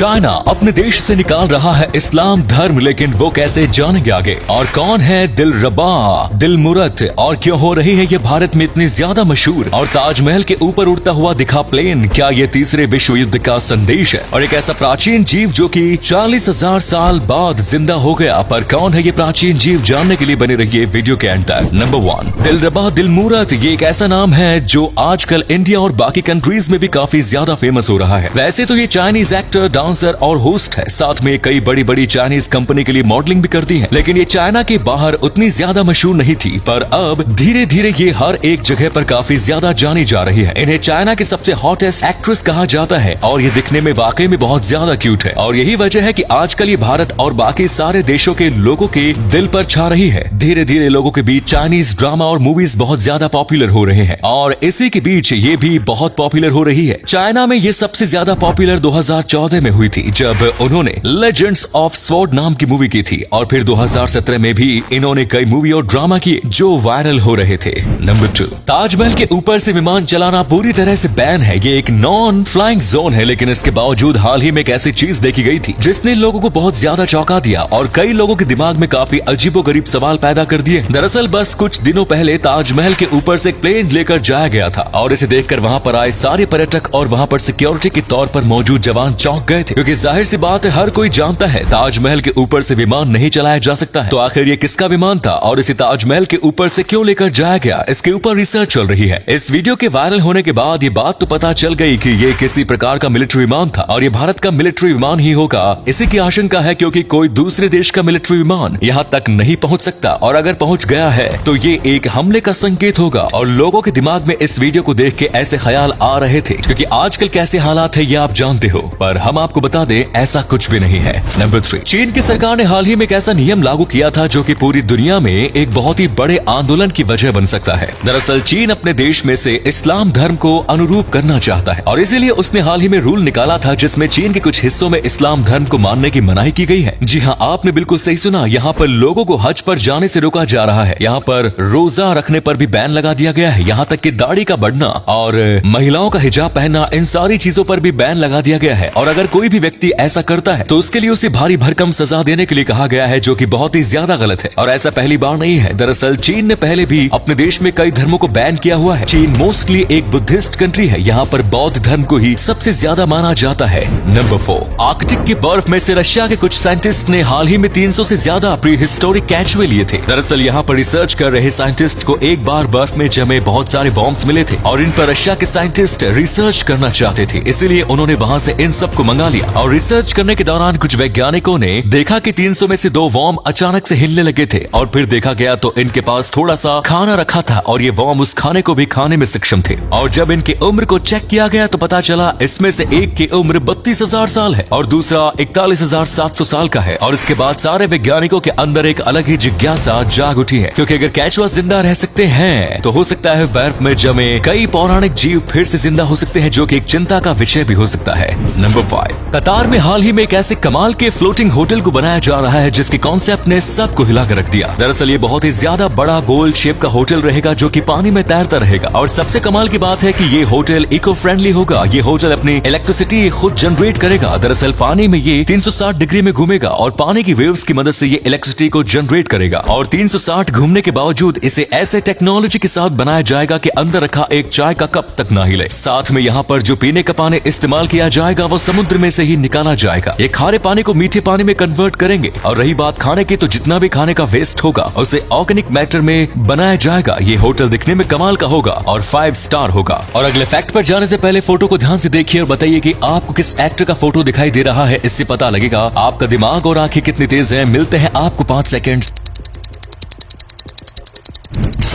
China अपने देश से निकाल रहा है इस्लाम धर्म, लेकिन वो कैसे, जानेंगे आगे। और कौन है दिलरबा दिलमुरत और क्यों हो रही है ये भारत में इतनी ज्यादा मशहूर। और ताजमहल के ऊपर उड़ता हुआ दिखा प्लेन, क्या ये तीसरे विश्व युद्ध का संदेश है। और एक ऐसा प्राचीन जीव जो कि 40,000 साल बाद जिंदा हो गया, पर कौन है ये प्राचीन जीव, जानने के लिए बने रहिए वीडियो के एंड तक। नंबर 1, दिलरबा दिलमुरत। ये एक ऐसा नाम है जो आजकल इंडिया और बाकी कंट्रीज में भी काफी ज्यादा फेमस हो रहा है। वैसे तो ये चाइनीज एक्टर, डांसर और होस्ट है, साथ में कई बड़ी बड़ी चाइनीज कंपनी के लिए मॉडलिंग भी करती है, लेकिन ये चाइना के बाहर उतनी ज्यादा मशहूर नहीं थी। पर अब धीरे धीरे ये हर एक जगह पर काफी ज्यादा जानी जा रही है। इन्हें चाइना की सबसे हॉटेस्ट एक्ट्रेस कहा जाता है और ये दिखने में वाकई में बहुत ज्यादा क्यूट है। और यही वजह है कि आजकल ये भारत और बाकी सारे देशों के लोगों के दिल पर छा रही है। धीरे धीरे लोगों के बीच चाइनीज ड्रामा और मूवीज बहुत ज्यादा पॉपुलर हो रहे हैं और इसी के बीच ये भी बहुत पॉपुलर हो रही है। चाइना में ये सबसे ज्यादा पॉपुलर 2014 में हुई थी, जब उन्होंने लेजेंड्स ऑफ स्वॉर्ड नाम की मूवी की थी। और फिर 2017 में भी इन्होंने कई मूवी और ड्रामा किए जो वायरल हो रहे थे। नंबर 2, ताजमहल के ऊपर से विमान चलाना पूरी तरह से बैन है। ये एक नॉन फ्लाइंग जोन है, लेकिन इसके बावजूद हाल ही में एक ऐसी चीज देखी गई थी जिसने लोगों को बहुत ज्यादा चौंका दिया और कई लोगों के दिमाग में काफी अजीबोगरीब सवाल पैदा कर दिए। दरअसल बस कुछ दिनों पहले ताजमहल के ऊपर से एक प्लेन लेकर जाया गया था और इसे देखकर वहां पर आए सारे पर्यटक और वहां पर सिक्योरिटी के तौर पर मौजूद जवान चौंक गए थे, क्योंकि जाहिर सी बात है हर कोई जानता है ताजमहल के ऊपर से विमान नहीं चलाया जा सकता है। तो आखिर ये किसका विमान था और इसे ताजमहल के ऊपर से क्यों लेकर जाया गया, इसके ऊपर रिसर्च चल रही है। इस वीडियो के वायरल होने के बाद ये बात तो पता चल गई कि ये किसी प्रकार का मिलिट्री विमान था और ये भारत का मिलिट्री विमान ही होगा। इसी की आशंका है क्योंकि कोई दूसरे देश का मिलिट्री विमान यहाँ तक नहीं पहुँच सकता और अगर पहुँच गया है तो ये एक हमले का संकेत होगा। और लोगों के दिमाग में इस वीडियो को देख के ऐसे ख्याल आ रहे थे, क्योंकि आजकल कैसे हालात है ये आप जानते हो, पर हम आपको बता दें ऐसा कुछ भी नहीं है। नंबर 3, चीन की सरकार ने हाल ही में एक ऐसा नियम लागू किया था जो कि पूरी दुनिया में एक बहुत ही बड़े आंदोलन की वजह बन सकता है। दरअसल चीन अपने देश में से इस्लाम धर्म को अनुरूप करना चाहता है और इसीलिए उसने हाल ही में रूल निकाला था जिसमें चीन के कुछ हिस्सों में इस्लाम धर्म को मानने की मनाही की गई है। जी हाँ, आपने बिल्कुल सही सुना, यहाँ पर लोगों को हज पर जाने से रोका जा रहा है। यहाँ पर रोजा रखने पर भी बैन लगा दिया गया है, यहाँ तक कि दाढ़ी का बढ़ना और महिलाओं का हिजाब पहनना, इन सारी चीजों पर भी बैन लगा दिया गया है। और अगर कोई भी व्यक्ति ऐसा करता है तो उसके लिए उसे भारी भरकम सजा देने के लिए कहा गया है, जो कि बहुत ही ज्यादा गलत है। और ऐसा पहली बार नहीं है, दरअसल चीन ने पहले भी अपने देश में कई धर्मों को बैन किया हुआ है। चीन मोस्टली एक बुद्धिस्ट कंट्री है, यहाँ पर बौद्ध धर्म को ही सबसे ज्यादा माना जाता है। नंबर 4, आर्कटिक की बर्फ में से रशिया के कुछ साइंटिस्ट ने हाल ही में 300 से ज्यादा प्री हिस्टोरिक कैचुए लिए थे। दरअसल यहाँ पर रिसर्च कर रहे साइंटिस्ट को एक बार बर्फ में जमे बहुत सारे बॉम्ब्स मिले थे और इन पर रशिया के साइंटिस्ट रिसर्च करना चाहते थे, इसीलिए उन्होंने वहां से इन सब को मंगा लिया। और रिसर्च करने के दौरान कुछ वैज्ञानिकों ने देखा कि 300 में से 2 वॉर्म अचानक से हिलने लगे थे और फिर देखा गया तो इनके पास थोड़ा सा खाना रखा था और ये वॉर्म उस खाने को भी खाने में सक्षम थे। और जब इनकी उम्र को चेक किया गया तो पता चला इसमें से एक की उम्र 32,000 साल है और दूसरा 41,700 साल का है। और इसके बाद सारे वैज्ञानिकों के अंदर एक अलग ही जिज्ञासा जाग उठी है, क्योंकि अगर केचुआ जिंदा रह सकते हैं तो हो सकता है बर्फ में जमे कई पौराणिक जीव फिर से जिंदा हो सकते हैं, जो कि एक चिंता का विषय भी हो सकता है। नंबर 5, कतार में हाल ही में एक ऐसे कमाल के फ्लोटिंग होटल को बनाया जा रहा है जिसके कॉन्सेप्ट ने सबको हिला कर रख दिया। दरअसल ये बहुत ही ज्यादा बड़ा गोल शेप का होटल रहेगा जो कि पानी में तैरता रहेगा। और सबसे कमाल की बात है कि ये होटल इको फ्रेंडली होगा। ये होटल अपनी इलेक्ट्रिसिटी खुद जनरेट करेगा। दरअसल पानी में ये 360 डिग्री में घूमेगा और पानी की वेव्स की मदद से ये इलेक्ट्रिसिटी को जनरेट करेगा। और 360 घूमने के बावजूद इसे ऐसे टेक्नोलॉजी के साथ बनाया जाएगा कि अंदर रखा एक चाय का कप तक ना हिले। साथ में यहाँ पर जो पीने का पानी इस्तेमाल किया जाएगा वो समुद्र में से ही निकाला जाएगा। ये खारे पानी को मीठे पानी में कन्वर्ट करेंगे। और रही बात खाने की, तो जितना भी खाने का वेस्ट होगा उसे ऑर्गेनिक मैटर में बनाया जाएगा। ये होटल दिखने में कमाल का होगा और 5 स्टार होगा। और अगले फैक्ट पर जाने से पहले फोटो को ध्यान से देखिए और बताइए कि आपको किस एक्टर का फोटो दिखाई दे रहा है। इससे पता लगेगा आपका दिमाग और आंखें कितनी तेज है। मिलते हैं आपको 5 सेकंड।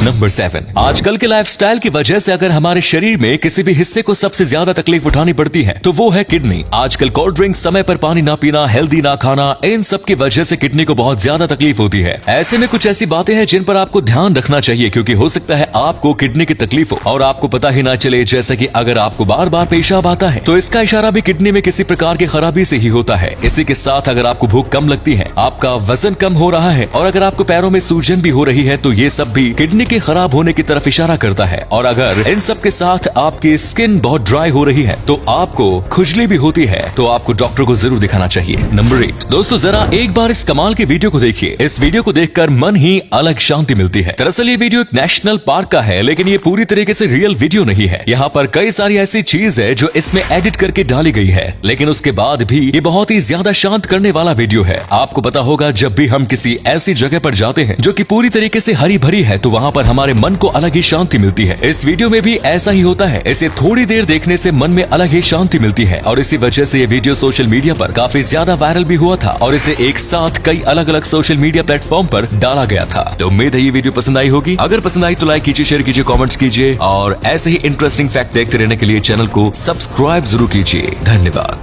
नंबर 7, आजकल के लाइफस्टाइल की वजह से अगर हमारे शरीर में किसी भी हिस्से को सबसे ज्यादा तकलीफ उठानी पड़ती है तो वो है किडनी। आजकल कोल्ड ड्रिंक, समय पर पानी ना पीना, हेल्दी ना खाना, इन सब की वजह से किडनी को बहुत ज्यादा तकलीफ होती है। ऐसे में कुछ ऐसी बातें हैं जिन पर आपको ध्यान रखना चाहिए, क्योंकि हो सकता है आपको किडनी की तकलीफ हो और आपको पता ही ना चले। जैसे कि अगर आपको बार बार पेशाब आता है तो इसका इशारा भी किडनी में किसी प्रकार की खराबी से ही होता है। इसी के साथ अगर आपको भूख कम लगती है, आपका वजन कम हो रहा है और अगर आपको पैरों में सूजन भी हो रही है तो ये सब भी किडनी किडनी के खराब होने की तरफ इशारा करता है। और अगर इन सब के साथ आपकी स्किन बहुत ड्राई हो रही है, तो आपको खुजली भी होती है, तो आपको डॉक्टर को जरूर दिखाना चाहिए। नंबर 8 दोस्तों, जरा एक बार इस कमाल की वीडियो को देखिए। इस वीडियो को देखकर मन ही अलग शांति मिलती है। दरअसल ये वीडियो एक नेशनल पार्क का है, लेकिन ये पूरी तरीके से रियल वीडियो नहीं है। यहाँ पर कई सारी ऐसी चीज है जो इसमें एडिट करके डाली गई है, लेकिन उसके बाद भी ये बहुत ही ज्यादा शांत करने वाला वीडियो है। आपको पता होगा, जब भी हम किसी ऐसी जगह पर जाते हैं जो कि पूरी तरीके से हरी भरी है, तो वहाँ पर हमारे मन को अलग ही शांति मिलती है। इस वीडियो में भी ऐसा ही होता है। इसे थोड़ी देर देखने से मन में अलग ही शांति मिलती है, और इसी वजह से ये वीडियो सोशल मीडिया पर काफी ज्यादा वायरल भी हुआ था, और इसे एक साथ कई अलग अलग सोशल मीडिया प्लेटफॉर्म पर डाला गया था। तो उम्मीद है ये वीडियो पसंद आई होगी। अगर पसंद आई तो लाइक कीजिए, शेयर कीजिए, कमेंट्स कीजिए, और ऐसे ही इंटरेस्टिंग फैक्ट देखते रहने के लिए चैनल को सब्सक्राइब जरूर कीजिए। धन्यवाद।